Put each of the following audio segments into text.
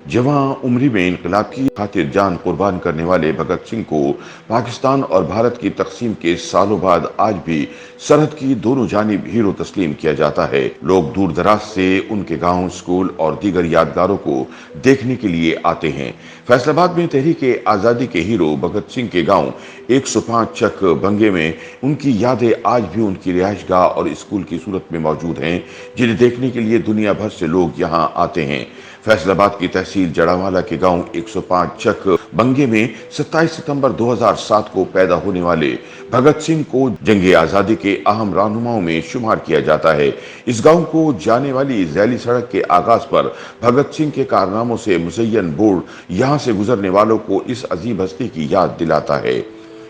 जवां उम्री में इनकलाब की खातिर जान कुर्बान करने वाले भगत सिंह को पाकिस्तान और भारत की तकसीम के सालों बाद आज भी सरहद की दोनों जानिब हीरो तस्लीम किया जाता है। लोग दूर दराज से उनके गांव, स्कूल और दीगर यादगारों को देखने के लिए आते हैं। फैसलाबाद में तहरीके आज़ादी के हीरो भगत सिंह के गांव 105 चक बंगे में उनकी यादें आज भी उनकी रिहाइशगाह और स्कूल की सूरत में मौजूद हैं, जिन्हें देखने के लिए दुनिया भर से लोग यहां आते हैं। फैसलाबाद की तहसील जड़ावाला के गांव 105 चक बंगे में 27 सितंबर 2007 को पैदा होने वाले भगत सिंह को जंगे आजादी के अहम रहनुमाओं में शुमार किया जाता है। इस गांव को जाने वाली झैली सड़क के आगाज पर भगत सिंह के कारनामों से मुज़य्यन बोर्ड यहां से गुजरने वालों को इस अजीब हस्ती की याद दिलाता है।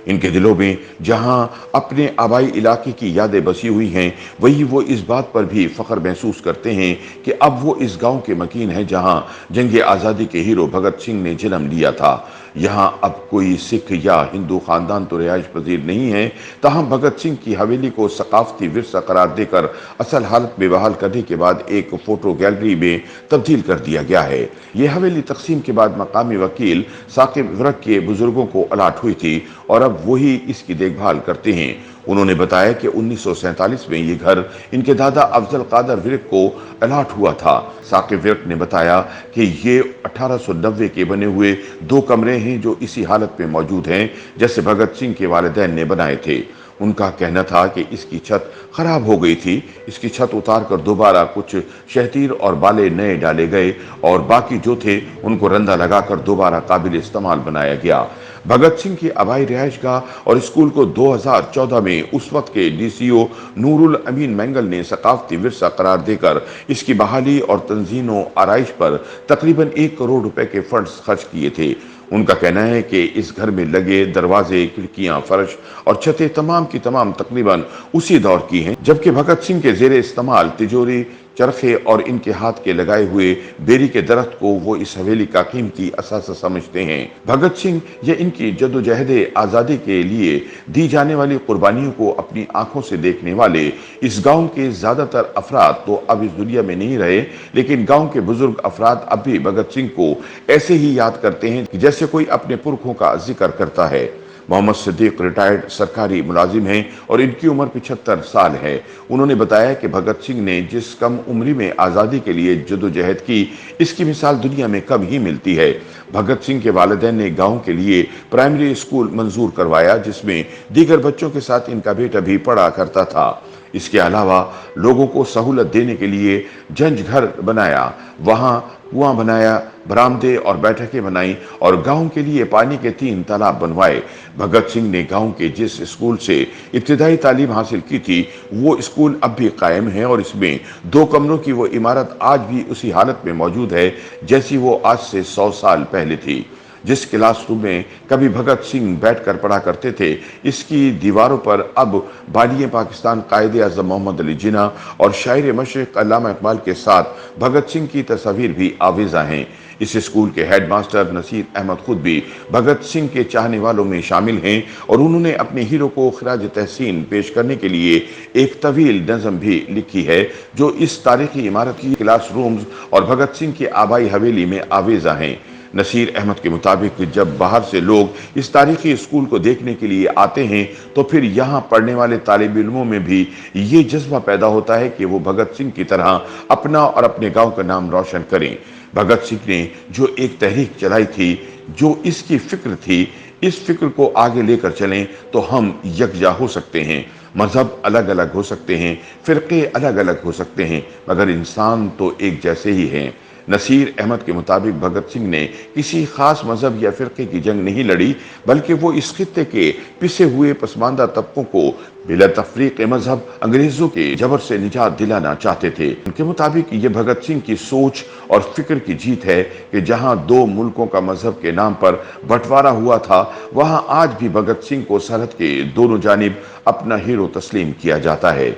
इनके दिलों में जहां अपने आबाई इलाके की यादें बसी हुई हैं, वही वो इस बात पर भी फख्र महसूस करते हैं कि अब वो इस गांव के मकीन हैं जहां जंगे आज़ादी के हीरो भगत सिंह ने जन्म लिया था। यहाँ अब कोई सिख या हिंदू खानदान तो रिहाइश पजीर नहीं है, ताहम भगत सिंह की हवेली को सकाफती विरसा करार देकर असल हालत में बहाल करने के बाद एक फोटो गैलरी में तब्दील कर दिया गया है। ये हवेली तकसीम के बाद मकामी वकील साकिब विरक के बुजुर्गों को अलाट हुई थी और अब वही इसकी देखभाल करते हैं। उन्होंने बताया कि 1947 में ये घर इनके दादा अफजल कादर विरक को अलाट हुआ था। साकिब विरक ने बताया कि ये 1890 के बने हुए 2 कमरे हैं जो इसी हालत में मौजूद हैं जैसे भगत सिंह के वालिदैन ने बनाए थे। उनका कहना था कि इसकी छत खराब हो गई थी। इसकी छत उतार कर दोबारा कुछ शहतीर और बाले नए डाले गए और बाकी जो थे उनको रंदा लगाकर दोबारा काबिल इस्तेमाल बनाया गया। भगत सिंह की आबाई रिहाइशगाह और स्कूल को 2014 में उस वक्त के डीसीओ नूरुल अमीन मैंगल ने सकाफती विरसा करार देकर इसकी बहाली और तंजीम आराइश पर तकरीबन 1 करोड़ रुपए के फंड्स खर्च किए थे। उनका कहना है कि इस घर में लगे दरवाजे, खिड़कियां, फर्श और छतें तमाम की तमाम तकरीबन उसी दौर की हैं, जबकि भगत सिंह के जेरे इस्तेमाल तिजोरी, चरखे और इनके हाथ के लगाए हुए बेरी के दरख्त को वो इस हवेली का कीमती असासा समझते हैं। भगत सिंह या इनकी जदोजहद आज़ादी के लिए दी जाने वाली कुर्बानियों को अपनी आंखों से देखने वाले इस गांव के ज्यादातर अफराद तो अब इस दुनिया में नहीं रहे, लेकिन गांव के बुजुर्ग अफराद अब भी भगत सिंह को ऐसे ही याद करते हैं जैसे कोई अपने पुरखों का जिक्र करता है। मोहम्मद सिद्दीक रिटायर्ड सरकारी मुलाजिम हैं और इनकी उम्र 75 साल है। उन्होंने बताया कि भगत सिंह ने जिस कम उम्री में आज़ादी के लिए जदोजहद की, इसकी मिसाल दुनिया में कम ही मिलती है। भगत सिंह के वालिदैन ने गांव के लिए प्राइमरी स्कूल मंजूर करवाया जिसमें दीगर बच्चों के साथ इनका बेटा भी पढ़ा करता था। इसके अलावा लोगों को सहूलत देने के लिए जंज घर बनाया, वहां कुआं बनाया, बरामदे और बैठकें बनाई और गांव के लिए पानी के 3 तालाब बनवाए। भगत सिंह ने गांव के जिस स्कूल से इब्तिदाई तालीम हासिल की थी, वो स्कूल अब भी कायम है और इसमें 2 कमरों की वो इमारत आज भी उसी हालत में मौजूद है जैसी वो आज से 100 साल पहले थी। जिस क्लासरूम में कभी भगत सिंह बैठकर पढ़ा करते थे, इसकी दीवारों पर अब बानी पाकिस्तान कायदे आज़म मोहम्मद अली जिन्ना और शायर मशरिक़ अल्लामा इकबाल के साथ भगत सिंह की तस्वीर भी आवेज़ा हैं। इस स्कूल के हेडमास्टर नसीर अहमद खुद भी भगत सिंह के चाहने वालों में शामिल हैं और उन्होंने अपने हीरो को खिराज तहसीन पेश करने के लिए एक तवील नज़म भी लिखी है जो इस तारीखी इमारत की क्लासरूम्स और भगत सिंह की आबाई हवेली में आवेज़ा हैं। नसीर अहमद के मुताबिक जब बाहर से लोग इस तारीखी स्कूल को देखने के लिए आते हैं तो फिर यहाँ पढ़ने वाले तालिब इल्मों में भी ये जज्बा पैदा होता है कि वो भगत सिंह की तरह अपना और अपने गांव का नाम रोशन करें। भगत सिंह ने जो एक तहरीक चलाई थी, जो इसकी फिक्र थी, इस फिक्र को आगे लेकर चलें तो हम यकजा हो सकते हैं। मजहब अलग अलग हो सकते हैं, फिरके अलग अलग हो सकते हैं, मगर इंसान तो एक जैसे ही हैं। नसीर अहमद के मुताबिक भगत सिंह ने किसी खास मजहब या फिरके की जंग नहीं लड़ी, बल्कि वो इस खित्ते के पिसे हुए पसमानदा तबकों को बिला तफरीक मजहब अंग्रेजों के जबर से निजात दिलाना चाहते थे। उनके मुताबिक ये भगत सिंह की सोच और फिक्र की जीत है कि जहां 2 मुल्कों का मजहब के नाम पर बंटवारा हुआ था, वहां आज भी भगत सिंह को सरहद के दोनों जानिब अपना हीरो तस्लीम किया जाता है।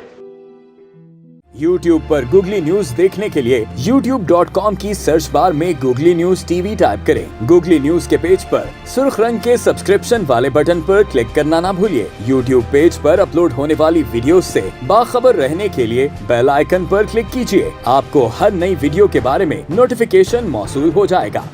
YouTube पर गूगली न्यूज देखने के लिए youtube.com की सर्च बार में गूगली न्यूज टीवी टाइप करें। गूगली न्यूज के पेज पर सुर्ख रंग के सब्सक्रिप्शन वाले बटन पर क्लिक करना ना भूलिए। YouTube पेज पर अपलोड होने वाली वीडियो से बाखबर रहने के लिए बेल आइकन पर क्लिक कीजिए। आपको हर नई वीडियो के बारे में नोटिफिकेशन मौसूल हो जाएगा।